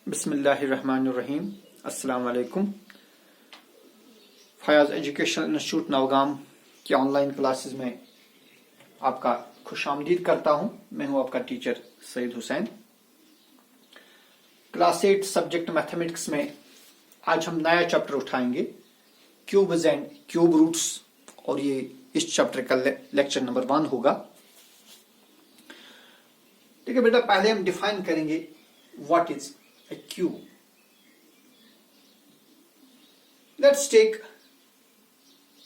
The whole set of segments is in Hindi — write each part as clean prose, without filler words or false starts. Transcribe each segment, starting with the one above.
बिस्मिल्लाहिर्रहमानिर्रहीम। अस्सलाम वालेकुम। फयाज एजुकेशनल इंस्टीट्यूट नवगाम की ऑनलाइन क्लासेस में आपका खुशामदीद करता हूं। मैं हूं आपका teacher Saeed Hussain. Class 8 subject mathematics में आज हम नया चैप्टर उठाएंगे, क्यूब्स एंड क्यूब रूट्स, और ये इस चैप्टर का लेक्चर नंबर 1 होगा। ठीक है बेटा, पहले हम डिफाइन करेंगे what is a cube. Let's take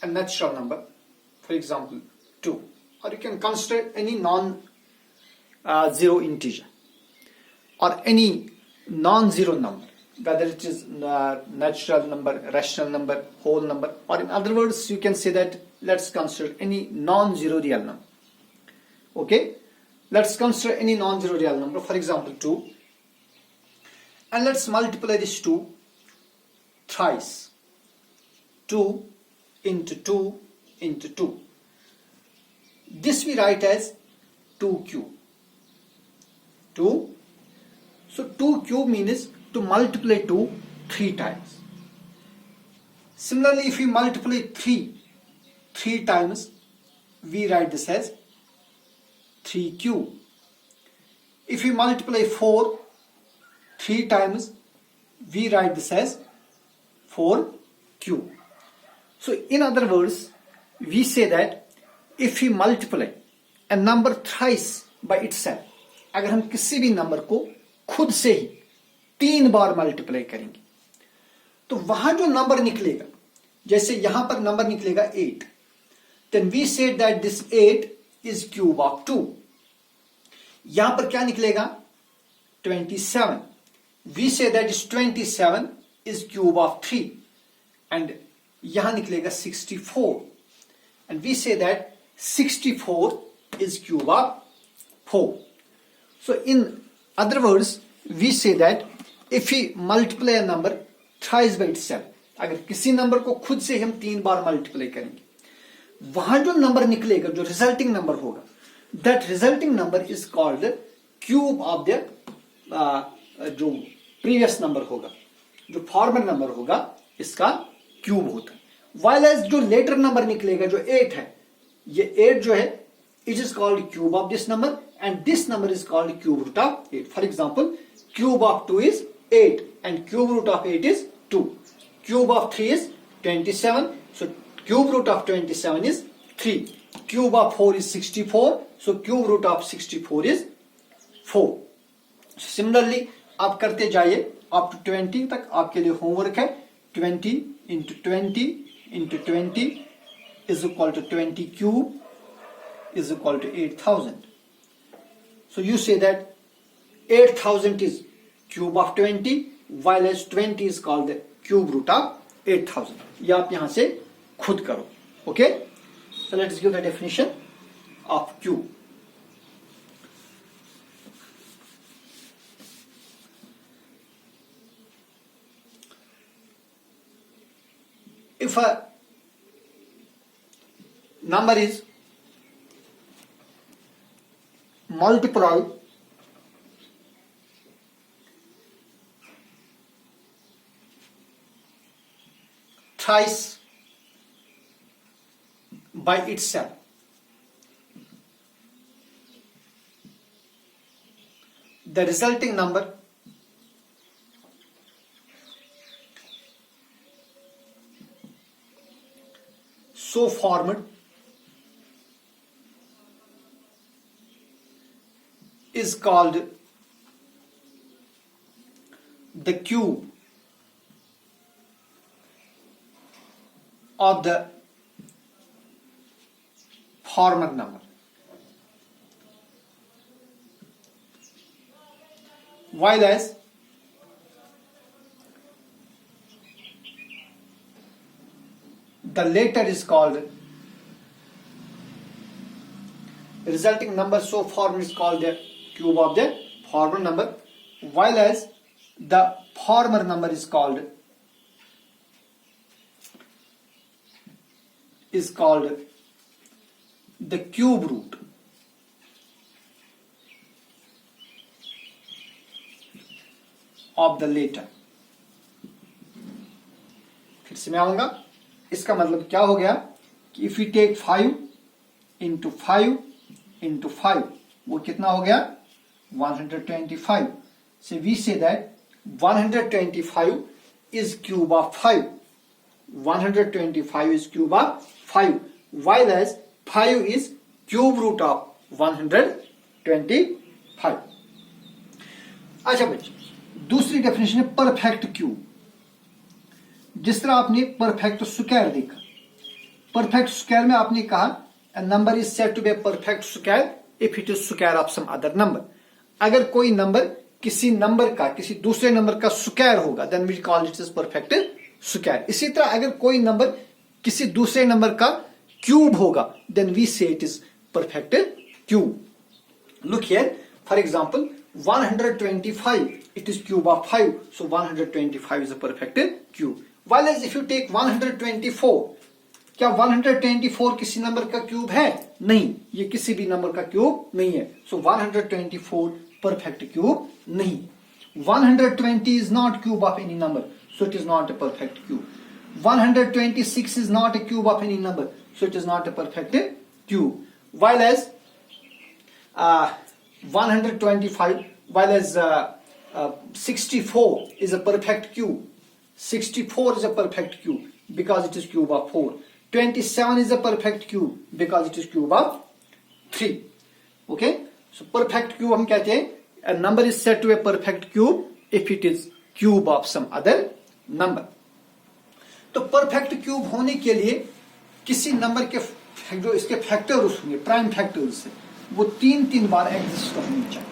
a natural number, for example 2, or you can consider any non-zero integer or any non-zero number, whether it is natural number, rational number, whole number, or in other words you can say that let's consider any non-zero real number. Okay, let's consider any non-zero real number, for example 2. And let's multiply this 2 thrice. 2 into 2 into 2. This we write as 2 cube. 2. So 2 cube means to multiply 2 3 times. Similarly, if we multiply 3 times, we write this as 3 cube. If we multiply 4 3 times, we write this as 4 cube. So in other words, we say that if we multiply a number thrice by itself, अगर हम किसी भी नंबर को खुद से ही 3 बार मल्टीप्लाई करेंगे तो वहां जो नंबर निकलेगा, जैसे यहां पर नंबर निकलेगा 8, then we say that this 8 is cube of 2. यहां पर क्या निकलेगा 27. We say that is 27 is cube of 3, and यहाँ निकलेगा 64, and we say that 64 is cube of 4. So in other words, we say that if we multiply a number thrice by itself, अगर किसी नंबर को खुद से हम 3 बार मल्टीप्लाई करेंगे, वहां जो नंबर निकलेगा, जो रिजल्टिंग नंबर होगा, that resulting number is called the cube of the जो प्रीवियस नंबर होगा, जो फॉर्मर नंबर होगा, इसका क्यूब होता है। वाइल एज जो लेटर नंबर निकलेगा, जो 8 है, ये 8 जो है, it is called cube of this number, and this number is called cube root of 8. For example, cube of 2 is 8 and cube root of 8 is 2. Cube of 3 is 27, so cube root of 27 is 3. Cube of 4 is 64, so cube root of 64 is 4. Similarly आप करते जाइए अप टू 20 तक। आपके लिए होमवर्क है 20 into 20 into 20 is equal to 20 cube is equal to 8000. So you say that 8000 is cube of 20 while as 20 is called the cube root of 8000. ये आप यहां से खुद करो. Okay, so let's give the definition of cube. If a number is multiplied thrice by itself, the resulting number so formed is called the cube of the former number. While as the later is called, resulting number so formed is called the cube of the former number, while as the former number is called the cube root. of the later. फिर से मैं आऊंगा, इसका मतलब क्या हो गया कि if you take 5 into 5 into 5, वो कितना हो गया 125. So we say that 125 is cube of 5. 125 is cube of 5, while as 5 is cube root of 125. अच्छा बच्चे, दूसरी डेफिनेशन है परफेक्ट क्यूब. जिस तरह आपने परफेक्ट स्क्वायर देखा, परफेक्ट स्क्वायर में आपने कहा a number is said to be a perfect square if it is square of some other number. अगर कोई नंबर किसी नंबर का किसी दूसरे नंबर का स्क्वायर होगा, then we call it is perfect square. इसी तरह अगर कोई नंबर किसी दूसरे नंबर का क्यूब होगा, देन वी से it is perfect cube. Look here, for example 125, it is cube of 5, so 125 is a perfect cube. While as if you take 124, क्या 124 किसी नंबर का क्यूब है? नहीं, ये किसी भी नंबर का क्यूब नहीं है. सो 124 परफेक्ट क्यूब नहीं. 120 is not cube of any number, so it is not a perfect cube. 126 is not a cube of any number, so it is not a perfect cube. While as 125, while as 64 is a perfect cube. 64 is a perfect cube because it is cube of 4. 27 is a perfect cube because it is cube of 3. Okay, so perfect cube हम कहते हैं a number is said to be a perfect cube if it is cube of some other number. तो perfect cube होने के लिए किसी नंबर के जो इसके फैक्टर्स होंगे, प्राइम फैक्टर्स से, वो 3 बार एग्जिस्ट होने चाहिए.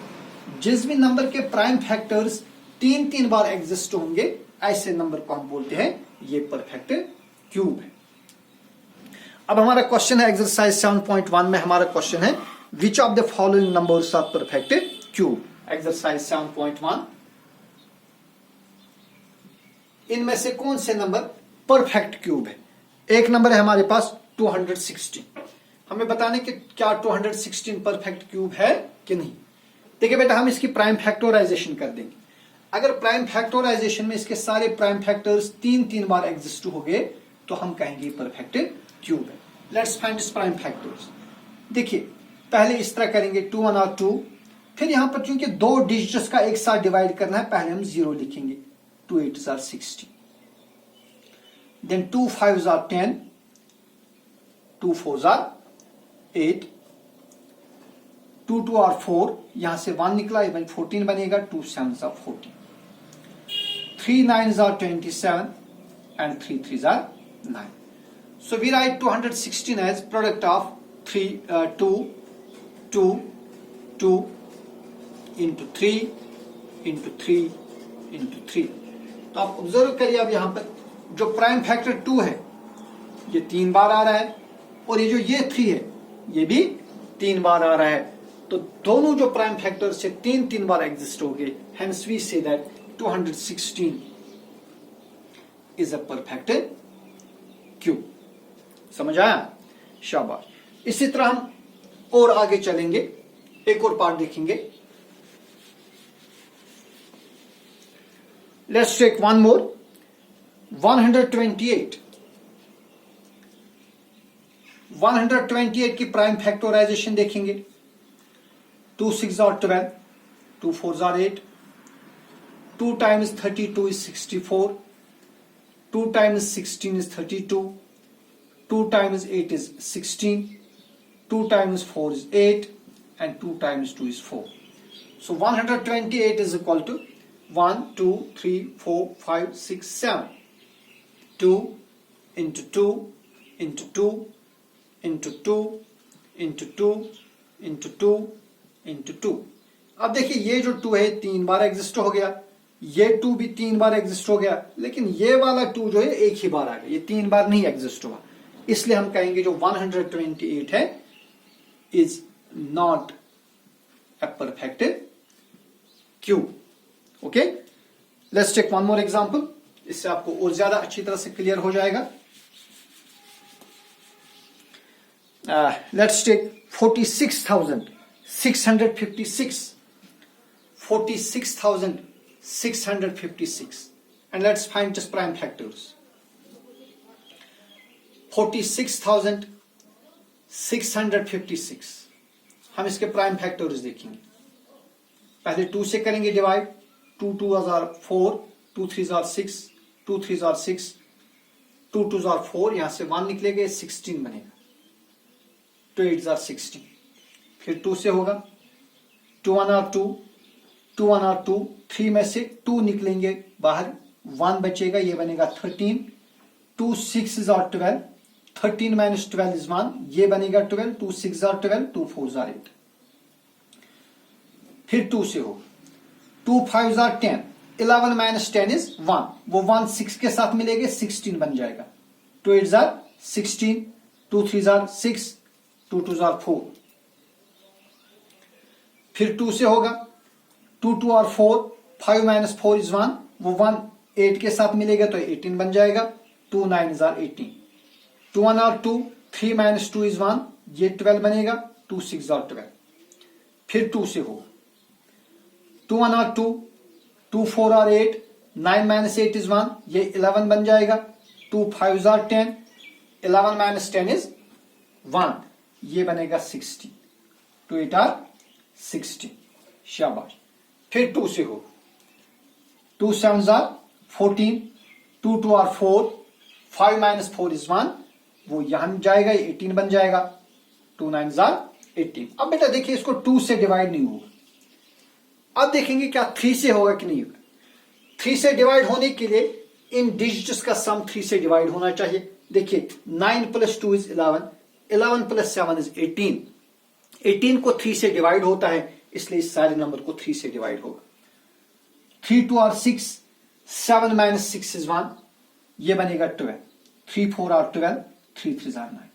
जिस भी नंबर के प्राइम फैक्टर्स 3 बार एग्जिस्ट होंगे, ऐसे नंबर को हम बोलते हैं ये परफेक्ट क्यूब है. अब हमारा क्वेश्चन है एक्सरसाइज 7.1 में हमारा क्वेश्चन है which of the following numbers are perfect cube. Exercise 7.1, इनमें से कौन से नंबर परफेक्ट क्यूब है. एक नंबर है हमारे पास 216. हमें बताने कि क्या 216 परफेक्ट क्यूब है कि नहीं. देखिए बेटा, हम इसकी प्राइम फैक्टराइजेशन कर देंगे. अगर प्राइम फैक्टराइजेशन में इसके सारे प्राइम फैक्टर्स 3 बार एग्जिस्ट हो गए तो हम कहेंगे परफेक्ट क्यूब है. Let's find its prime factors. देखिए, पहले इस तरह करेंगे 2 1 और 2. फिर यहां पर चूंकि 2 डिजिट्स का एक साथ डिवाइड करना है, पहले हम 0 लिखेंगे. 2 8s are 60. Then 2 5s are 10. 2 4s are 8. 2 2 और 4, यहां से 1 निकला, इवन 14 बनेगा. 2 7s are 14. 3 9s are 27 and 3 3s are 9. So we write 216 as product of 2 2 2 into 3 into 3 into 3. तो आप ऑब्जर्व करिए, अब यहां पर जो प्राइम फैक्टर 2 है ये 3 बार आ रहा है, और ये जो ये 3 है ये भी 3 बार आ रहा है. तो दोनों जो प्राइम फैक्टर से 3 बार एग्जिस्ट हो गए. Hence we say that 216 is a perfect cube. समझ आया? शाबाश. इसी तरह हम और आगे चलेंगे, एक और पार्ट देखेंगे. लेट्स टेक वन मोर. 128. 128 की प्राइम फैक्टराइजेशन देखेंगे. 2 6 are 12. 2 4s are 8. 2 times 32 is 64. 2 times 16 is 32. 2 times 8 is 16. 2 times 4 is 8. And 2 times 2 is 4. So 128 is equal to 1 2 3 4 5 6 7. 2 into 2 into 2 into 2 into 2 into 2 into 2. अब देखिए, ये जो 2 है 3 बार एग्जिस्ट हो गया, ये 2 भी 3 बार एग्जिस्ट हो गया, लेकिन ये वाला 2 जो है एक ही बार आ गया, ये 3 बार नहीं एग्जिस्ट हुआ. इसलिए हम कहेंगे जो 128 है is not a perfect cube. Okay, let's take one more example. इससे आपको और ज्यादा अच्छी तरह से क्लियर हो जाएगा. Let's take 46,656. 46,656 656 and let's find just prime factors. 46,656 हम इसके प्राइम फैक्टर्स देखेंगे. पहले 2 से करेंगे divide. 2 2s are 4, 2 3s are 6, 2 3s are 6, 2 2s are 4, यहां से 1 निकलेगा 16 बनेगा. 2 8s are 16. फिर 2 से होगा 2 1 are 2, 2 1 are 2, 3 में से 2 निकलेंगे बाहर, 1 बचेगा, ये बनेगा 13. 2 6s are 12, 13 minus 12 is 1, ये बनेगा 12. 2 6s are 12, 2 4s are 8. फिर 2 से हो 2 5s are 10, 11 minus 10 is 1, वो 1 6 के साथ मिलेंगे 16 बन जाएगा. 2 8s are 16, 2 3s are 6, 2 2s are 4. फिर 2 से होगा 2 2 are 4, 5 minus 4 is 1, वो 1 8 के साथ मिलेगा तो 18 बन जाएगा. 2 9s are 18. 2 1 are 2, 3 minus 2 is 1, ये 12 बनेगा. 2 6 are 12. फिर 2 से हो 2 1 are 2, 2 4 are 8, 9 minus 8 is 1, ये 11 बन जाएगा. 2 5s are 10, 11 minus 10 is 1, ये बनेगा 16. 2 8 are 16. शाबाश. फिर 2 से हो 2 7s are 14, 2 2 are 4, 5 minus 4 is 1, वो यहां जाएगा 18 बन जाएगा. 2 9s are 18. अब बेटा देखिए इसको 2 से डिवाइड नहीं होगा. अब देखेंगे क्या 3 से होगा कि नहीं होगा. 3 से डिवाइड होने के लिए इन डिजिट्स का सम 3 से डिवाइड होना चाहिए. देखिए 9 plus 2 is 11, 11 plus 7 is 18. 18 को 3 से डिवाइड होता है, इसलिए इस सारे नंबर को 3 से डिवाइड होगा. 3 2 are 6, 7 minus 6 is 1, ये बनेगा 12. 3 4 are 12, 3 3s are 9.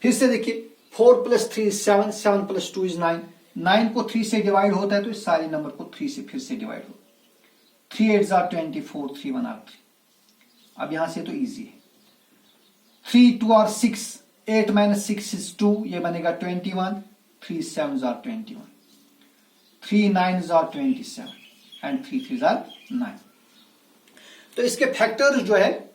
फिर से देखिए 4 plus 3 is 7, 7 plus 2 is 9. 9 को 3 से डिवाइड होता है तो इस सारे नंबर को 3 से फिर से डिवाइड होगा. 3 8s are 24, 3 1 are 3. अब यहां से तो इजी है. 3 2 are 6, 8 minus 6 is 2, ये बनेगा 21. 3 7s are 21, 3 9s are 27 and 3 3s are 9. तो इसके फैक्टर्स जो है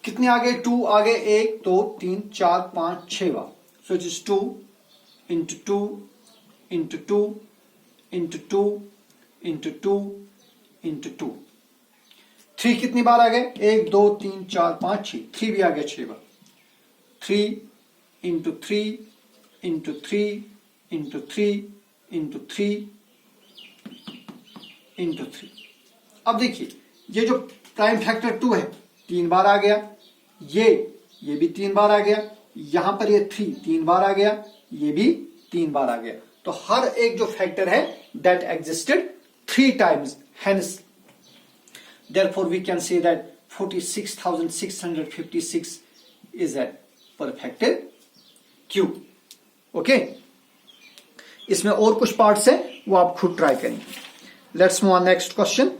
कितने आगे 2 आगे 1 2 3 4 5 6 बार. So it is 2 into 2 into 2 into 2 into 2 into 2. 3 कितनी बार आ गए 1 2 3 4 5 6. 3 भी आ गया 6 बार. 3 into 3 into 3 into 3 into 3 into 3. अब देखिए ये जो प्राइम फैक्टर 2 है 3 बार आ गया, ये भी 3 बार आ गया, यहां पर ये 3 बार आ गया, ये भी 3 बार आ गया. तो हर एक जो फैक्टर है that existed 3 times, hence therefore we can say that 46,656 is a perfected cube. Okay इसमें और कुछ पार्ट्स है वो आप खुद ट्राई करेंगे. Let's move on next question.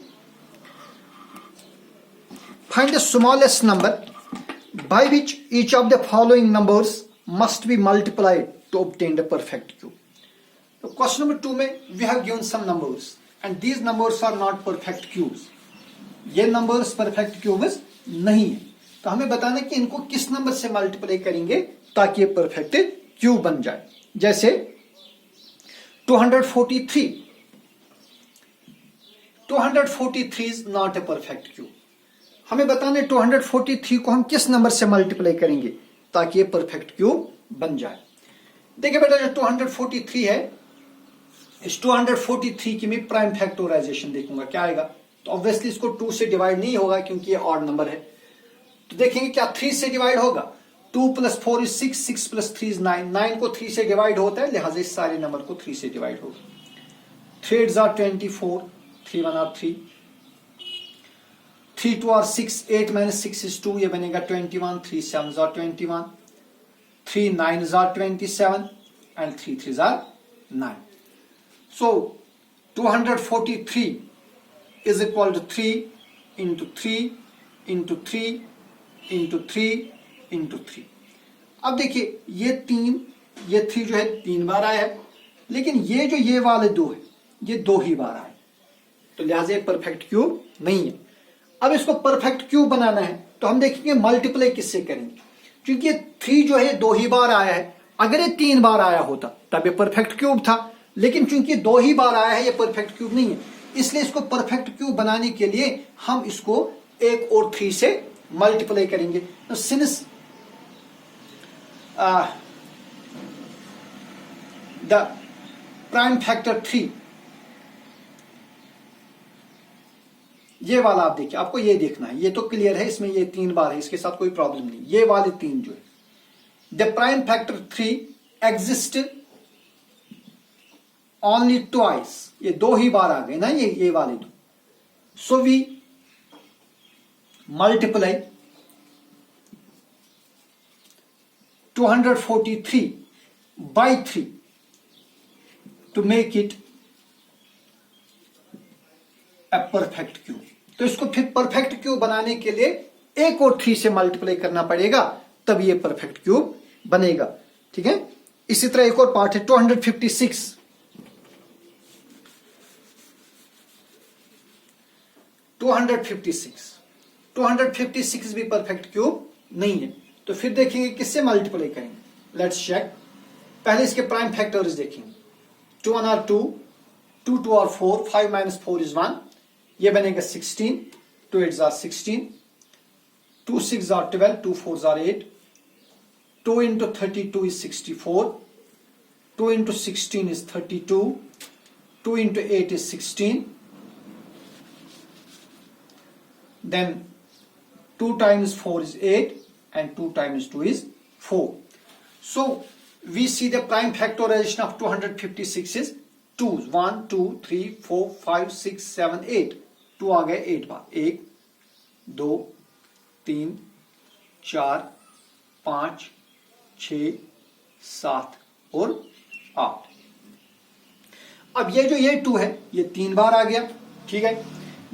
Find the smallest number by which each of the following numbers must be multiplied to obtain the perfect cube. So question number 2 में we have given some numbers and these numbers are not perfect cubes. ये numbers perfect cubes नहीं है, तो हमें बताना कि इनको किस नंबर से मल्टीप्लाई करेंगे ताकि ये perfect cube बन जाए. जैसे 243 is not a perfect cube. हमें बताने 243 को हम किस नंबर से मल्टीप्लाई करेंगे ताकि ये परफेक्ट क्यूब बन जाए. देखिए बेटा जो 243 है, इस 243 की मैं प्राइम फैक्टराइजेशन देखूंगा क्या आएगा. तो ऑब्वियसली इसको 2 से डिवाइड नहीं होगा क्योंकि ये ऑड नंबर है. तो देखेंगे क्या 3 से डिवाइड होगा. 2 plus 4 is 6, 6 plus 3 is 9, 9 को 3 से डिवाइड होता है, लिहाजा इस सारे नंबर को 3 से डिवाइड होगा. 3 8s are 24, 3 1 are 3, 3 2 are 6, 8 minus 6 is 2, ये बनेगा 21. 3 7s are 21, 3 9s are 27 and 3 3s are 9. So 243 is equal to 3 into 3 into 3 into 3 into 3. अब देखिए ये 3 जो है 3 बार आया है, लेकिन ये वाले दो है ये 2 ही बार आए, तो लिहाजा परफेक्ट क्यूब नहीं है। अब इसको परफेक्ट क्यूब बनाना है तो हम देखेंगे मल्टीप्लाई किससे करेंगे, क्योंकि 3 जो है 2 ही बार आया है। अगर ये 3 बार आया होता तब ये परफेक्ट क्यूब था, लेकिन चूंकि 2 ही बार आया है ये परफेक्ट क्यूब नहीं है, इसलिए इसको परफेक्ट क्यूब बनाने के लिए हम इसको 1 और 3 से मल्टीप्लाई करेंगे। तो सिंस द प्राइम फैक्टर 3, ये वाला आप देखिए, आपको ये देखना है, ये तो क्लियर है, इसमें ये 3 बार है, इसके साथ कोई प्रॉब्लम नहीं। ये वाले 3 जो है the prime factor 3 exist only twice, ये 2 ही बार आ गए ना, ये वाले 2। So we multiply 243 by 3 to make it a perfect cube। तो इसको फिर परफेक्ट क्यूब बनाने के लिए 1 और 3 से मल्टीप्लाई करना पड़ेगा, तब ये परफेक्ट क्यूब बनेगा। ठीक है, इसी तरह एक और पार्ट है 256। 256 भी परफेक्ट क्यूब नहीं है, तो फिर देखेंगे किससे मल्टीप्लाई करेंगे। Let's check. पहले इसके प्राइम फैक्टर्स देखेंगे। 2 1 are 2, 2 2 are 4, 5 minus 4 is 1, ये बनेगा 16, 2 8s are 16, 2 6 are 12, 2 4s are 8, 2 into 32 is 64, 2 into 16 is 32, 2 into 8 is 16, then 2 times 4 is 8 and 2 times 2 is 4. So we see the prime factorization of 256 is 2, 1 2 3 4 5 6 7 8, 2 आ गए 8 बार, 1 2 3 4 5 6 7 और 8। अब ये 2 है ये 3 बार आ गया। ठीक है,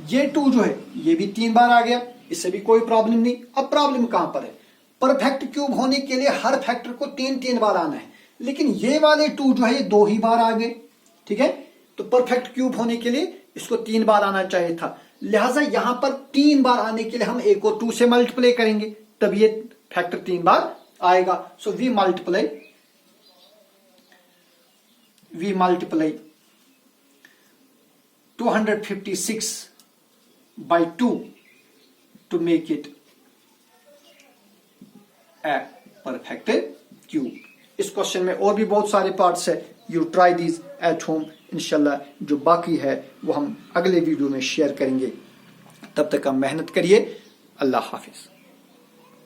ये 2 जो है ये भी 3 बार आ गया, इससे भी कोई प्रॉब्लम नहीं। अब प्रॉब्लम कहां पर है, परफेक्ट क्यूब होने के लिए हर फैक्टर को 3 बार आना है, लेकिन ये वाले 2 जो है ये 2 ही बार आ गए। ठीक है, तो परफेक्ट क्यूब होने के लिए इसको 3 बार आना चाहिए था, लिहाजा यहां पर 3 बार आने के लिए हम 1 और 2 से मल्टीप्लाई करेंगे, तब ये फैक्टर 3 बार आएगा। So we multiply 256 by 2 to make it a perfect cube। इस क्वेश्चन में और भी बहुत सारे पार्ट्स है, you try these at home. इंशाल्लाह जो बाकी है वो हम अगले वीडियो में शेयर करेंगे, तब तक आप मेहनत करिए। अल्लाह हाफिज।